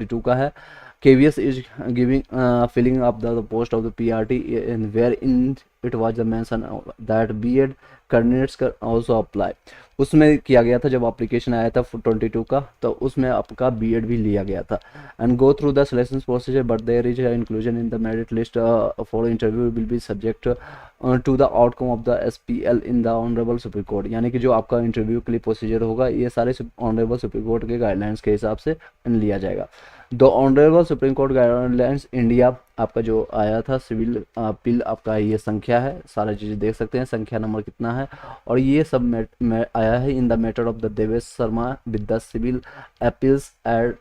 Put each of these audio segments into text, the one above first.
2022 का है। KVS is giving filling up the post of the PRT in where in it was the mention that B.Ed candidates can also apply। उसमें किया गया था जब application आया था 22 का, तो उसमें आपका B.Ed भी लिया गया था। And go through the selection procedure but there is inclusion in the merit list for interview will be subject to the outcome of the SPL in the honourable Supreme Court. यानी कि जो आपका interview के लिए procedure होगा ये सारे honourable Supreme court के गाइडलाइंस के हिसाब से लिया जाएगा। The honourable Supreme court guidelines India आपका जो आया था सिविल अपील आपका ये संख्या है, सारी चीज़ें देख सकते हैं, संख्या नंबर कितना है। और ये सब आया है in the matter of the Devesh Sharma with the civil appeals at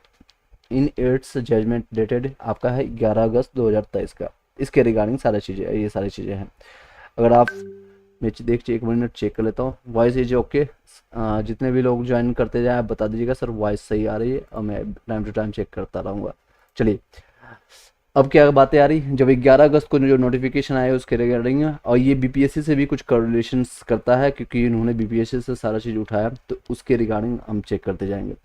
in its judgment dated आपका है 11 अगस्त 2023 का। इसके रिगार्डिंग सारी चीज़ें ये सारी चीज़ें हैं। अगर आप मैं देखिए 1 मिनट चेक कर लेता हूँ। वॉइस इज ओके, जितने भी लोग ज्वाइन करते जाए आप बता दीजिएगा सर वॉइस सही आ रही है, और मैं टाइम टू टाइम चेक करता रहूँगा। चलिए अब क्या बातें आ रही, जब 11 अगस्त को जो नोटिफिकेशन आया उसके रिगार्डिंग, और ये BPSC से भी कुछ कोरिलेशन करता है क्योंकि इन्होंने BPSC से सारा चीज़ उठाया, तो उसके रिगार्डिंग हम चेक करते जाएंगे।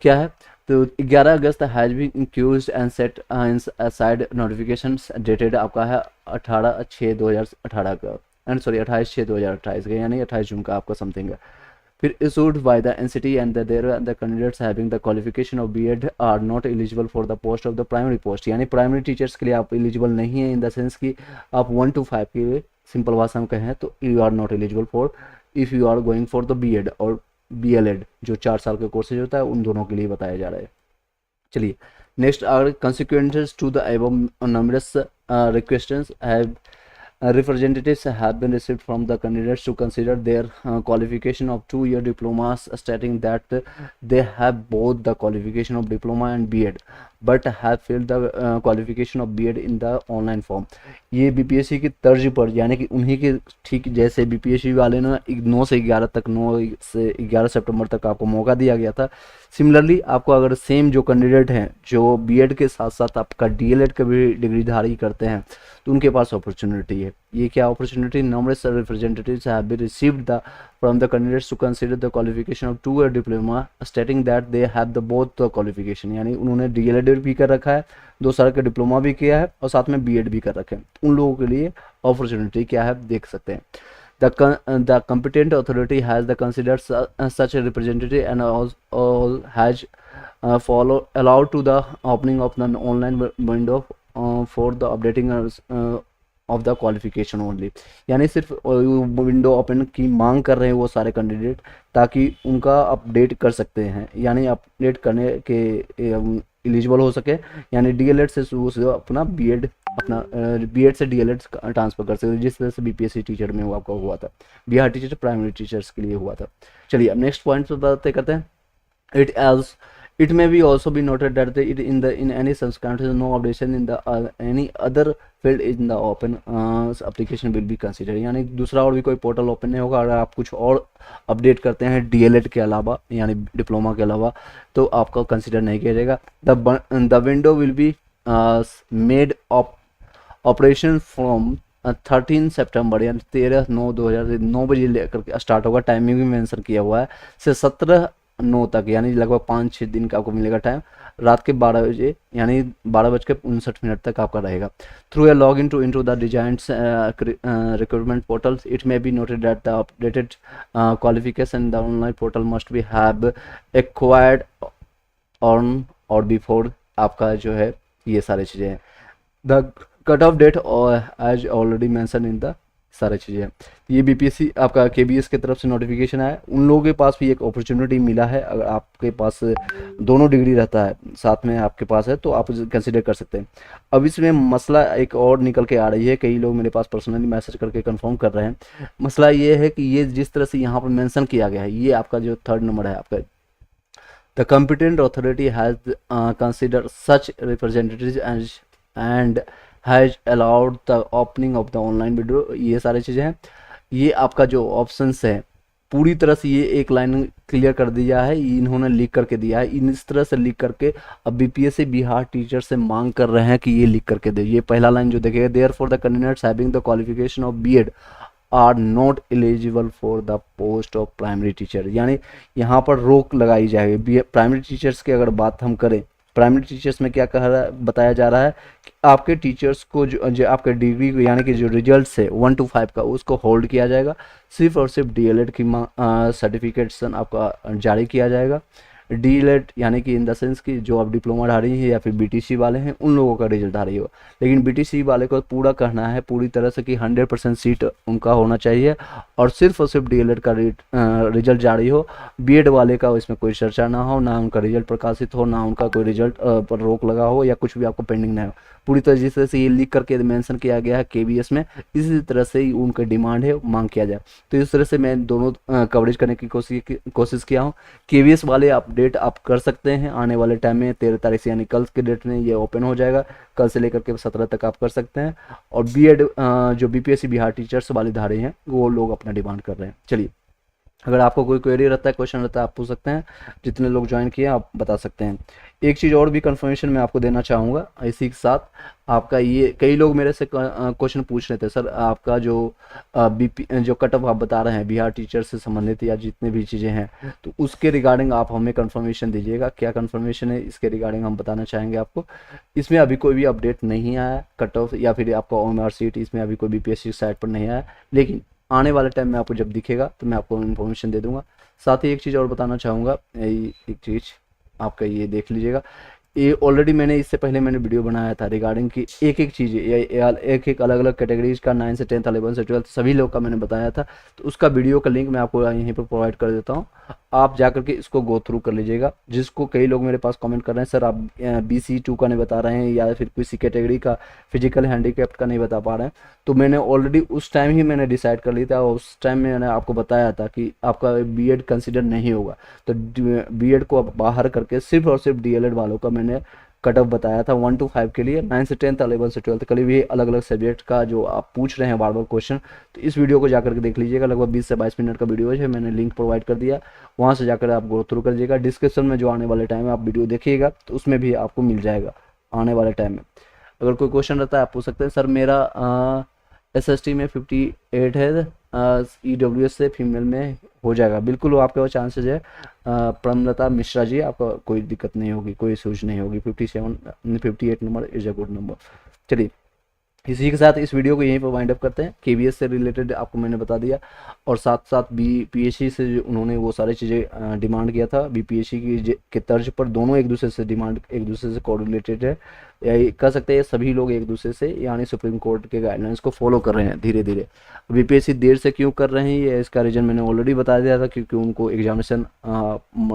क्या है तो 11 अगस्त has been included and set aside notification dated आपका है 18/6/2018 का, एंड सॉरी 28/6/2028 का, यानी 28 जून का आपका समथिंग है। फिर issued by the NCT and the candidates having the qualification of B.Ed are not eligible for the post of the primary post। यानी प्राइमरी टीचर्स के लिए आप एलिजिबल नहीं है इन द सेंस कि आप 1 to 5 के लिए सिंपल भाषा में कहें तो you are not eligible for if you are going for the B.Ed और BLED जो 4 साल का कोर्सेज होता है उन दोनों के लिए बताया जा रहा है। चलिए next are consequences to the above numerous requests have representatives have been received from the candidates to consider their qualification of 2-year diplomas stating that they have both the qualification of diploma and B.Ed but have filled the qualification of B.Ed in the online form। ये BPSC की तर्ज पर, यानी कि उन्हीं के ठीक जैसे BPSC वाले ना 9 से 11 तक 9 से 11 सितंबर तक आपको मौका दिया गया था। सिमिलरली आपको अगर सेम जो कैंडिडेट हैं जो B.Ed के साथ साथ आपका DLED का भी डिग्रीधारी करते हैं तो उनके पास अपॉर्चुनिटी है। ये क्या opportunity, numerous representatives have been received from the candidates to consider the qualification of 2-year diploma stating that they have the both the qualification। यानी उन्होंने DLED भी कर रखा है, 2 साल का डिप्लोमा भी किया है और साथ में B.Ed भी कर रखे हैं। उन लोगों के लिए अपॉर्चुनिटी क्या है देख सकते हैं। The competent authority has the considered such a representative and all has allowed to the opening of the online window for the updating of the qualification only. यानी सिर्फ विंडो ओपन की मांग कर रहे हैं वो सारे कैंडिडेट ताकि उनका अपडेट कर सकते हैं, यानी अपडेट करने के एलिजिबल हो सके, यानी DLED से अपना B.Ed से DLED ट्रांसफ़र कर सकते, जिस तरह से BPSC टीचर में आपका हुआ था, बिहार टीचर प्राइमरी टीचर्स के लिए हुआ था। चलिए अब नेक्स्ट पॉइंट पर बातें करते हैं। It may be also be noted that in any circumstances no updation in the any other field in the open application will be considered। यानी दूसरा और भी कोई पोर्टल ओपन नहीं होगा, अगर आप कुछ और अपडेट करते हैं DLED के अलावा यानी डिप्लोमा के अलावा तो आपका कंसिडर नहीं किया जाएगा। The window will be made operation from 13 सितंबर यानी 13/9/2009 बजे लेकर स्टार्ट होगा, टाइमिंग भी मेंशन किया हुआ है, से 17/9 तक, यानी लगभग 5-6 दिन का आपको मिलेगा टाइम, रात के 12 बजे यानी 12:59 तक आपका रहेगा। Through a log into the design recruitment portals it may be noted that the updated qualification the online portal must be have acquired on or before आपका जो है ये सारी चीज़ें हैं। The cut off date as already mention in the सारी चीज़ें हैं। ये BPSC आपका KBS की तरफ से नोटिफिकेशन आया, उन लोगों के पास भी एक अपॉर्चुनिटी मिला है। अगर आपके पास दोनों डिग्री रहता है साथ में आपके पास है तो आप कंसिडर कर सकते हैं। अब इसमें मसला एक और निकल के आ रही है, कई लोग मेरे पास पर्सनली मैसेज करके कंफर्म कर रहे हैं। मसला ये है कि ये जिस तरह से यहाँ पर मेंशन किया गया है, ये आपका जो 3rd नंबर है आपका, the competent authority has consider such representatives and has allowed the opening of the online video. ये सारी चीज़ें हैं। ये आपका जो ऑप्शंस है पूरी तरह से ये एक लाइन क्लियर कर दिया है, इन्होंने लिख करके दिया है, इस तरह से लिख करके अब BPSC बिहार टीचर से मांग कर रहे हैं कि ये लिख करके दे। ये पहला लाइन जो देखेगा, there for the candidates having the qualification of B.Ed are not eligible for the post of primary teacher. यानी यहाँ पर रोक लगाई जाएगी। प्राइमरी टीचर्स की अगर बात हम करें प्राइमरी टीचर्स में क्या कह रहा बताया जा रहा है कि आपके टीचर्स को जो आपके डिग्री यानी कि जो रिजल्ट्स है 1 to 5 का उसको होल्ड किया जाएगा, सिर्फ और सिर्फ डीएलएड की सर्टिफिकेशन आपका जारी किया जाएगा। डीएलएड यानी कि इन द सेंस कि जो आप डिप्लोमा ढा रही हैं या फिर बीटीसी वाले हैं उन लोगों का रिजल्ट आ रही हो, लेकिन बीटीसी वाले को पूरा कहना है पूरी तरह से कि 100% सीट उनका होना चाहिए और सिर्फ डीएलएड का रिजल्ट जारी हो। बीएड वाले का इसमें कोई चर्चा ना हो, ना उनका रिजल्ट प्रकाशित हो, ना उनका कोई रिजल्ट पर रोक लगा हो या कुछ भी आपको पेंडिंग ना हो। पूरी तरीके से ये लिख करके मेंशन किया गया है केवीएस में, इसी तरह से ही उनका डिमांड है मांग किया जाए। तो इस तरह से मैं दोनों कवरेज करने की कोशिश किया हूँ। केवीएस वाले अपडेट आप कर सकते हैं आने वाले टाइम में, 13 तारीख से यानी कल के डेट में ये ओपन हो जाएगा, कल से लेकर के 17 तक आप कर सकते हैं। और बीएड जो बीपीएससी बिहार टीचर्स वाले धारे हैं वो लोग अपना डिमांड कर रहे हैं। चलिए, अगर आपको कोई क्वेरी रहता है, क्वेश्चन रहता है, आप पूछ सकते हैं। जितने लोग ज्वाइन किए आप बता सकते हैं। एक चीज़ और भी कंफर्मेशन मैं आपको देना चाहूँगा इसी के साथ, आपका ये कई लोग मेरे से क्वेश्चन पूछ रहे थे, सर आपका जो बीपी जो कट ऑफ आप बता रहे हैं बिहार टीचर से संबंधित या जितने भी चीज़ें हैं, तो उसके रिगार्डिंग आप हमें कंफर्मेशन दीजिएगा। क्या कंफर्मेशन है इसके रिगार्डिंग हम बताना चाहेंगे आपको। इसमें अभी कोई भी अपडेट नहीं आया कट ऑफ या फिर आपका ओएमआर सीट, इसमें अभी कोई बीपीएससी साइट पर नहीं आया, लेकिन आने वाले टाइम में आपको जब दिखेगा तो मैं आपको इन्फॉर्मेशन दे दूंगा। साथ ही एक चीज़ और बताना चाहूँगा, एक चीज़ आपका ये देख लीजिएगा, ये ऑलरेडी मैंने इससे पहले मैंने वीडियो बनाया था रिगार्डिंग की एक एक चीज़ एक एक अलग अलग कैटेगरीज का 9 से 10 11 से 12 सभी लोग का मैंने बताया था। तो उसका वीडियो का लिंक मैं आपको यहीं पर प्रोवाइड कर देता हूँ, आप जाकर के इसको गो थ्रू कर लीजिएगा। जिसको कई लोग मेरे पास कमेंट कर रहे हैं, सर आप BC2 का नहीं बता रहे हैं या फिर किसी कैटेगरी का फिजिकल हैंडीकैप्ड का नहीं बता पा रहे हैं, तो मैंने ऑलरेडी उस टाइम ही मैंने डिसाइड कर लिया था और उस टाइम मैंने आपको बताया था कि आपका बीएड कंसिडर नहीं होगा। तो बीएड को बाहर करके सिर्फ और सिर्फ डीएलएड वालों का मैंने कट ऑफ बताया था 1 to 5 के लिए, 9 से 10 11 से 12 के लिए भी अलग अलग सब्जेक्ट का जो आप पूछ रहे हैं बार बार क्वेश्चन। तो इस वीडियो को जाकर के देख लीजिएगा, लगभग 20 से 22 मिनट का वीडियो है, मैंने लिंक प्रोवाइड कर दिया, वहाँ से जाकर आप गो थ्रू कर लीजिएगा। डिस्क्रिप्शन में जो आने वाले टाइम में आप वीडियो देखिएगा तो उसमें भी आपको मिल जाएगा आने वाले टाइम में। अगर कोई क्वेश्चन रहता है आप पूछ सकते हैं। सर मेरा SST में 58 है, EWS से फीमेल में हो जाएगा, बिल्कुल वो आपके पास चांसेज है। प्रमलता मिश्रा जी, आपका कोई दिक्कत नहीं होगी, कोई सोच नहीं होगी। 58 number is a good number. चलिए, इसी के साथ इस वीडियो को यहीं पर वाइंड अप करते हैं। केवीएस से रिलेटेड आपको मैंने बता दिया और साथ साथ बीपीएससी से जो उन्होंने वो सारी चीज़ें डिमांड किया था, बीपीएससी की के तर्ज पर दोनों एक दूसरे से डिमांड एक दूसरे से कोरिलेटेड है, या कह सकते हैं सभी लोग एक दूसरे से यानी सुप्रीम कोर्ट के गाइडलाइंस को फॉलो कर रहे हैं धीरे धीरे। बीपीएससी देर से क्यों कर रहे हैं ये इसका रीज़न मैंने ऑलरेडी बता दिया था, क्योंकि उनको एग्जामिनेशन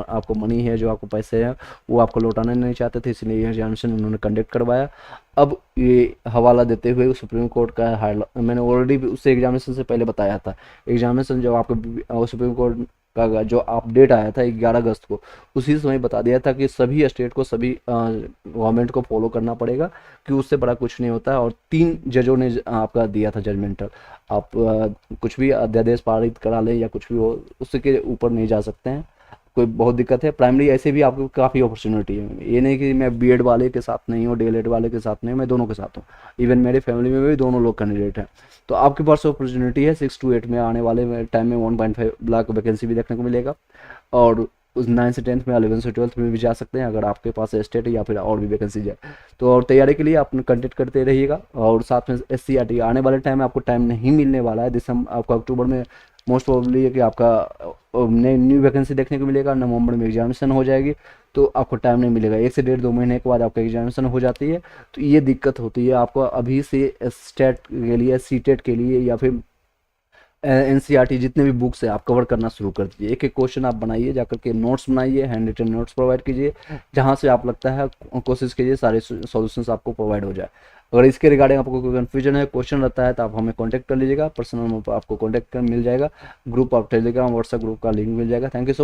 आपको मनी है जो आपको पैसे हैं वो आपको लौटाना नहीं चाहते थे, इसलिए ये एग्जामिनेशन उन्होंने कंडक्ट करवाया। अब ये हवाला देते हुए सुप्रीम कोर्ट का मैंने ऑलरेडी उससे एग्जामिनेशन से पहले बताया था, एग्जामिनेशन जब आपको सुप्रीम कोर्ट का जो अपडेट आया था 11 अगस्त को, उसी समय बता दिया था कि सभी स्टेट को सभी गवर्नमेंट को फॉलो करना पड़ेगा, कि उससे बड़ा कुछ नहीं होता है। और 3 जजों ने आपका दिया था जजमेंटल, आप कुछ भी अध्यादेश पारित करा लें या कुछ भी हो उसके ऊपर नहीं जा सकते हैं, कोई बहुत दिक्कत है। प्राइमरी ऐसे भी आपको काफ़ी अपॉर्चुनिटी है, ये नहीं कि मैं बीएड वाले के साथ नहीं हूँ, डीएलएड वाले के साथ नहीं हूँ, मैं दोनों के साथ हूँ। इवन मेरे फैमिली में भी दोनों लोग कैंडिडेट हैं, तो आपके पास अपॉर्चुनिटी है। 6 to 8 में आने वाले टाइम में 1.5 लाख वैकेंसी भी देखने को मिलेगा, और उस 9 से 10 में 11 से 12 में भी जा सकते हैं अगर आपके पास स्टेट या फिर और भी वैकेंसी जाए तो। और तैयारी के लिए आप कंटेक्ट करते रहिएगा। और साथ में SCRT आने वाले टाइम में आपको टाइम नहीं मिलने वाला है, दिसंबर आपका अक्टूबर में मोस्ट प्रोबेबली है कि आपका न्यू वैकेंसी देखने को मिलेगा, नवंबर में एग्जामिनेशन हो जाएगी तो आपको टाइम नहीं मिलेगा। 1 से 1.5-2 महीने के बाद आपका एग्जामिनेशन हो जाती है, तो ये दिक्कत होती है आपको अभी से स्टेट के लिए, सीटेट के लिए या फिर NCERT जितने भी बुक्स है आप कवर करना शुरू कर दीजिए। एक एक क्वेश्चन आप बनाइए, जाकर के नोट्स बनाइए, हैंड रिटन नोट्स प्रोवाइड कीजिए, जहाँ से आप लगता है कोशिश कीजिए सारे सॉल्यूशंस आपको प्रोवाइड हो जाए। अगर इसके रिगार्डिंग आपको कोई कन्फ्यूजन है, क्वेश्चन रहता है, तो आप हमें कांटेक्ट कर लीजिएगा, पर्सनल नंबर पर आपको कांटेक्ट कर मिल जाएगा। Group of Telegram WhatsApp group का लिंक मिल जाएगा। Thank you so much.